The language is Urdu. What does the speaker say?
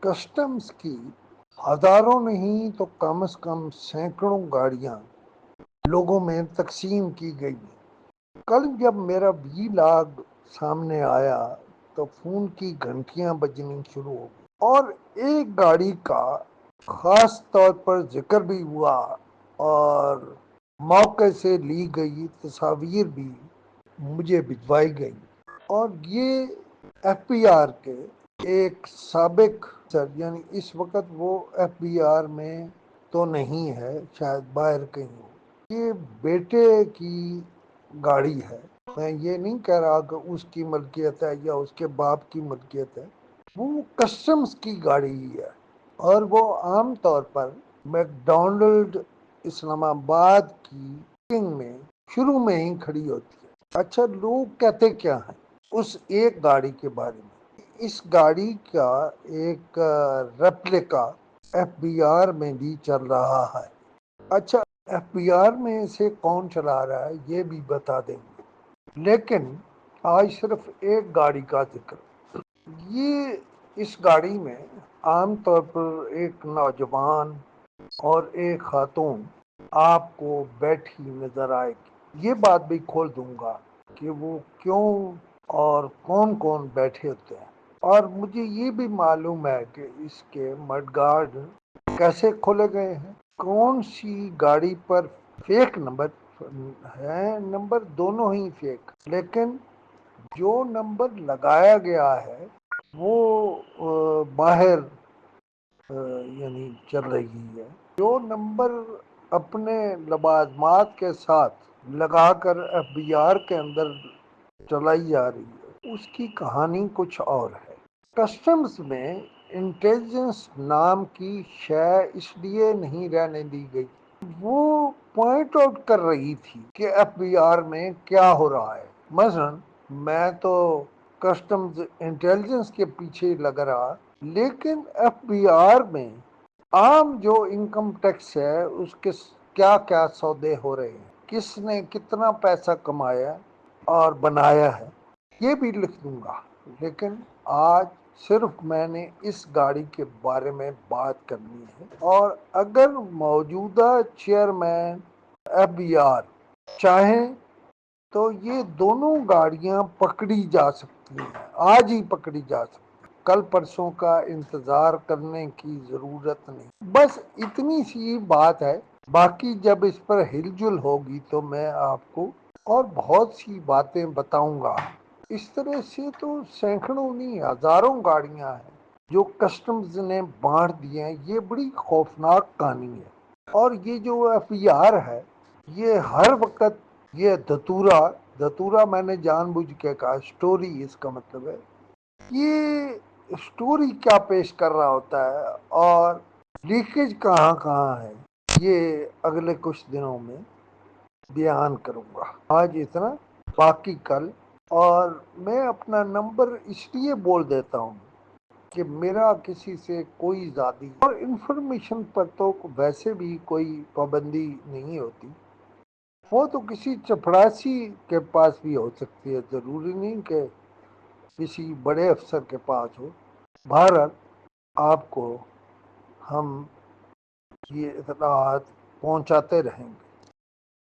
کسٹمز کی ہزاروں نہیں تو کم از کم سینکڑوں گاڑیاں لوگوں میں تقسیم کی گئی۔ کل جب میرا وی لاگ سامنے آیا تو فون کی گھنٹیاں بجنی شروع ہو گئی اور ایک گاڑی کا خاص طور پر ذکر بھی ہوا اور موقع سے لی گئی تصاویر بھی مجھے بھجوائی گئی، اور یہ ایف بی آر کے ایک سابق سر، یعنی اس وقت وہ ایف بی آر میں تو نہیں ہے، شاید باہر کہیں ہو، یہ بیٹے کی گاڑی ہے۔ میں یہ نہیں کہہ رہا کہ اس کی ملکیت ہے یا اس کے باپ کی ملکیت ہے، وہ کسٹمز کی گاڑی ہی ہے، اور وہ عام طور پر میک ڈونلڈ اسلام آباد کی پارکنگ میں شروع میں ہی کھڑی ہوتی ہے۔ اچھا، لوگ کہتے کیا ہیں اس ایک گاڑی کے بارے میں؟ اس گاڑی کا ایک ریپلیکا ایف بی آر میں بھی چل رہا ہے۔ اچھا، ایف بی آر میں اسے کون چلا رہا ہے یہ بھی بتا دیں گے، لیکن آج صرف ایک گاڑی کا ذکر۔ یہ اس گاڑی میں عام طور پر ایک نوجوان اور ایک خاتون آپ کو بیٹھی نظر آئے گی۔ یہ بات بھی کھول دوں گا کہ وہ کیوں اور کون کون بیٹھے ہوتے ہیں، اور مجھے یہ بھی معلوم ہے کہ اس کے مڈ گارڈ کیسے کھولے گئے ہیں، کون سی گاڑی پر فیک نمبر ہے، نمبر دونوں ہی فیک، لیکن جو نمبر لگایا گیا ہے وہ باہر یعنی چل رہی ہے، جو نمبر اپنے لوازمات کے ساتھ لگا کر ایف بی آر کے اندر چلائی جا رہی ہے، اس کی کہانی کچھ اور ہے۔ کسٹمز میں انٹیلیجنس نام کی شے اس لیے نہیں رہنے دی گئی، وہ پوائنٹ آؤٹ کر رہی تھی کہ ایف بی آر میں کیا ہو رہا ہے۔ مثلا میں تو کسٹمز انٹیلیجنس کے پیچھے لگ رہا، لیکن ایف بی آر میں عام جو انکم ٹیکس ہے اس کے کیا کیا سودے ہو رہے ہیں، کس نے کتنا پیسہ کمایا اور بنایا ہے، یہ بھی لکھ دوں گا، لیکن آج صرف میں نے اس گاڑی کے بارے میں بات کرنی ہے۔ اور اگر موجودہ چیئرمین ایف بی آر چاہیں تو یہ دونوں گاڑیاں پکڑی جا سکتی ہیں، آج ہی پکڑی جا سکتی ہیں، کل پرسوں کا انتظار کرنے کی ضرورت نہیں۔ بس اتنی سی بات ہے، باقی جب اس پر ہل جل ہوگی تو میں آپ کو اور بہت سی باتیں بتاؤں گا۔ اس طرح سے تو سینکڑوں نہیں ہزاروں گاڑیاں ہیں جو کسٹمز نے بانٹ دی ہیں۔ یہ بڑی خوفناک کہانی ہے، اور یہ جو ایف بی آر ہے یہ ہر وقت یہ دتورا میں نے جان بوجھ کے کہا، سٹوری اس کا مطلب ہے، یہ سٹوری کیا پیش کر رہا ہوتا ہے اور لیکیج کہاں کہاں ہے، یہ اگلے کچھ دنوں میں بیان کروں گا۔ آج اتنا، باقی کل۔ اور میں اپنا نمبر اس لیے بول دیتا ہوں کہ میرا کسی سے کوئی ذاتی اور انفارمیشن پر تو ویسے بھی کوئی پابندی نہیں ہوتی، وہ تو کسی چپڑاسی کے پاس بھی ہو سکتی ہے، ضروری نہیں کہ کسی بڑے افسر کے پاس ہو۔ بہرحال آپ کو ہم یہ اطلاعات پہنچاتے رہیں گے۔